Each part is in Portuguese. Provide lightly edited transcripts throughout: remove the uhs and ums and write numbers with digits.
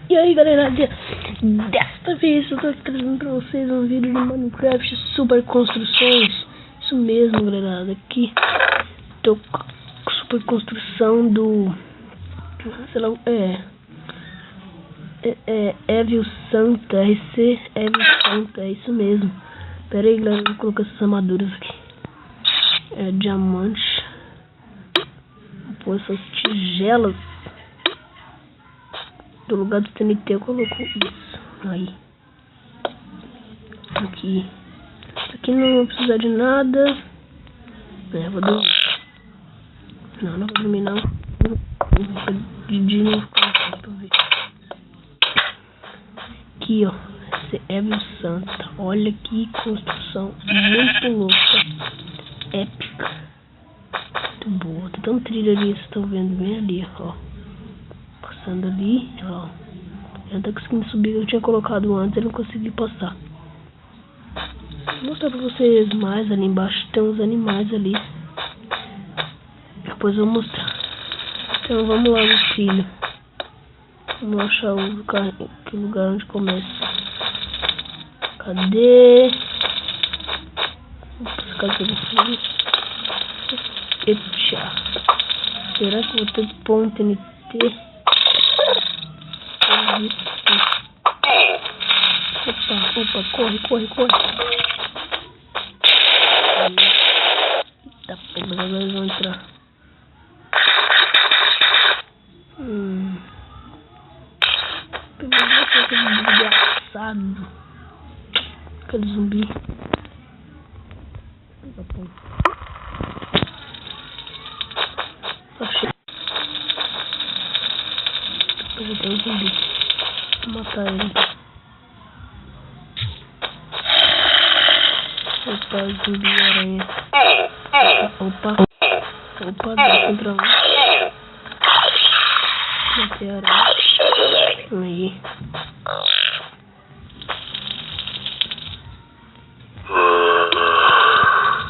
E aí galera, desta vez eu tô trazendo pra vocês um vídeo de Minecraft Super Construções. Isso mesmo galera, aqui tô com super construção do, sei lá, Evil Santa, RC Evil Santa, é isso mesmo. Pera aí galera, vou colocar essas armaduras aqui. Diamante. Vou pôr essas tigelas. Do lugar do TNT eu coloco isso. Aí. Aqui não vou precisar de nada. Vou dormir. Não vou dormir não. De dia não vou colocar pra ver. Aqui ó. Esse é Evil Santa. Olha que construção muito louca. Épica. Muito boa. Tem um trilho ali, vocês estão vendo bem ali, ó. Passando ali, ó. Eu não tô conseguindo subir, eu tinha colocado antes, eu não consegui passar. Vou mostrar pra vocês mais ali embaixo, tem uns animais ali. Depois eu vou mostrar. Então vamos lá no trilho. Vamos achar o lugar onde começa. Cadê? Cadê você? Eita. Será que eu vou ter que pôr um TNT? Opa, corre. Eita, pega, agora eles vão entrar. Pegou aquele desgraçado. Aquele zumbi. Eu vou ter um zumbi. Vou matar ele. Opa, zumbi aranha. Opa, dá contra um. Matei a aranha. Aí.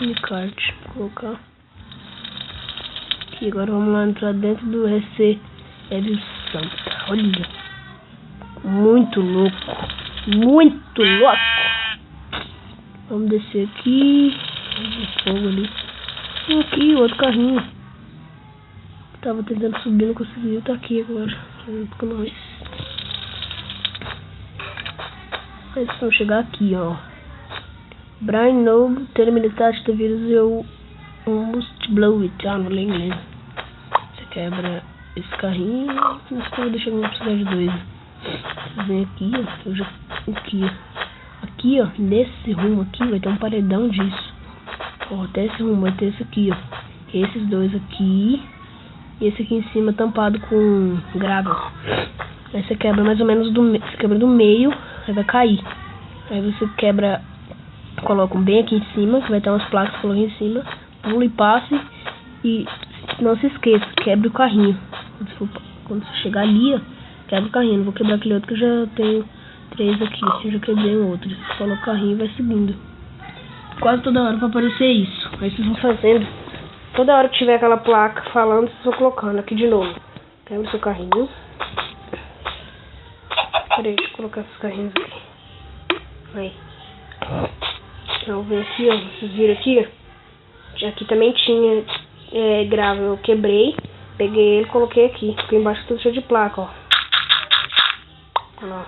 Unicart. Vou colocar. Aqui, agora vamos lá entrar dentro do RC Evil Santa. Olha. Muito louco. Muito louco. Vamos descer aqui. O fogo ali. Aqui, outro carrinho. Tava tentando subir, não conseguiu. Tá aqui agora. Junto com nós. Eles vão chegar aqui, ó. Brian Noble, terminidade de vírus eu must blow it. Não lembro inglês. Você quebra esse carrinho. Mas eu vou deixar eu precisar de dois. Vocês vêm aqui, ó. Eu já. Aqui, ó. Nesse rumo aqui vai ter um paredão disso. Ó, até esse rumo vai ter esse aqui, ó. Esses dois aqui. E esse aqui em cima tampado com gravel. Aí você quebra mais ou menos você quebra do meio, aí vai cair. Aí você quebra, coloca bem aqui em cima, que vai ter umas placas, coloca em cima, pula e passe. E não se esqueça, quebre o carrinho. Quando você chegar ali, ó, quebra o carrinho. Não vou quebrar aquele outro que eu já tenho 3 aqui. Eu já quebrei um outro. Você coloca o carrinho e vai seguindo. Quase toda hora vai aparecer isso. Aí vocês vão fazendo. Toda hora que tiver aquela placa falando, vocês vão colocando aqui de novo. Quebra o seu carrinho. Peraí, deixa eu colocar esses carrinhos aqui. Aí. Então vem aqui, ó. Vocês viram aqui, ó. Aqui também tinha gravel. Eu quebrei. Peguei ele e coloquei aqui. Aqui embaixo tudo cheio de placa, ó. Olha lá.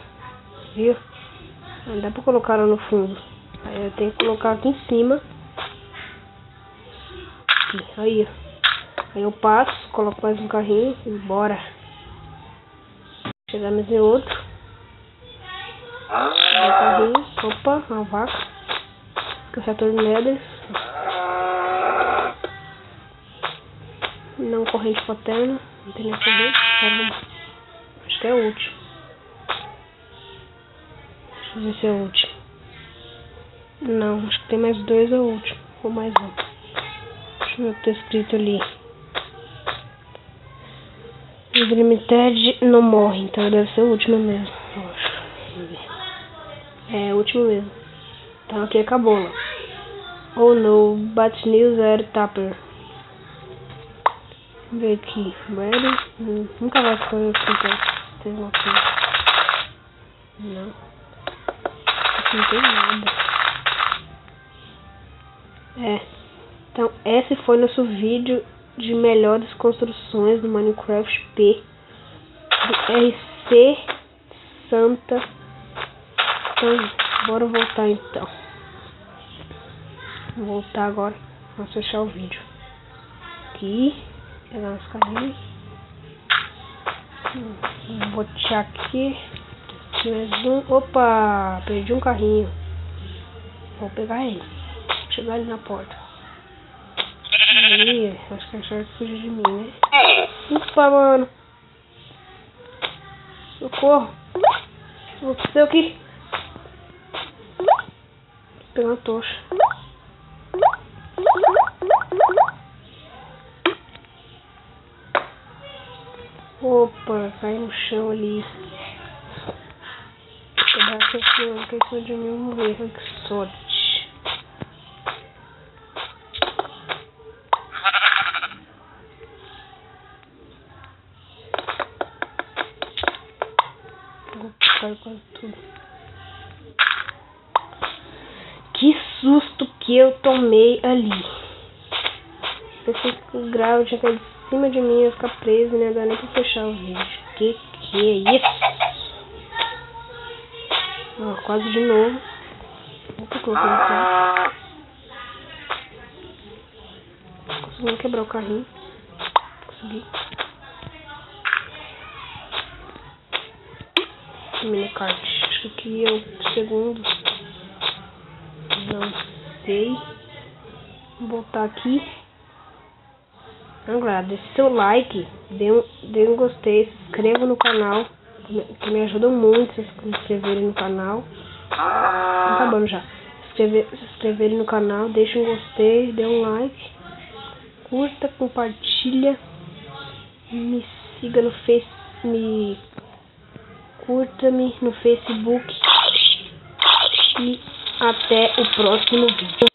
Viu? Não dá pra colocar lá no fundo. Aí eu tenho que colocar aqui em cima. Aqui, aí, ó. Aí eu passo, coloco mais um carrinho e bora. Chegar mais em outro. Carrinho. Opa, uma vaca. Caçador de nether. Não corrente paterna. Não tem nem corrente. Acho que é o último. Deixa eu ver se é o último. Não, acho que tem mais 2 é o último. Ou mais um. Deixa eu ver o que tá escrito ali. O Limited não morre, então deve ser o último mesmo. Eu acho. É o último mesmo. Então aqui acabou lá. Oh no, Bat News Air Tapper. Vamos ver aqui. Ready? Nunca vai ficar eu escutando. Vocês não sabem. Não. Aqui não tem nada. Então esse foi nosso vídeo de melhores construções do Minecraft P do RC Santa. Então bora voltar então. Vou voltar agora. Vamos fechar o vídeo. Aqui. Pegar os carrinhos. Vou botar aqui. Mais um. Opa! Perdi um carrinho. Vou pegar ele. Chegar ali na porta. Aí, acho que a Shark fugiu de mim, né? Ufa, mano. Socorro. O que aconteceu aqui? Vou pegar uma tocha. Opa, cai no chão ali. Vou pegar aqui assim, não quer cima de mim morrer. Olha que sorte. Caiu quase tudo. Que susto que eu tomei ali. Pensei que o grau tinha caído em cima de mim, ia ficar preso e não ia dar nem pra fechar o vídeo. Que é isso? Ó, quase de novo. Opa, coloquei no carro. Consegui quebrar o carrinho. Consegui. Minicart. Acho que aqui é o segundo. Não sei. Vou voltar aqui. Agora, deixe seu like, dê um gostei, se inscreva no canal, que me ajuda muito se inscreverem no canal. Tá acabando já. Se inscreverem no canal, deixe um gostei, dê um like, curta, compartilha, me siga no curta-me no Facebook e até o próximo vídeo.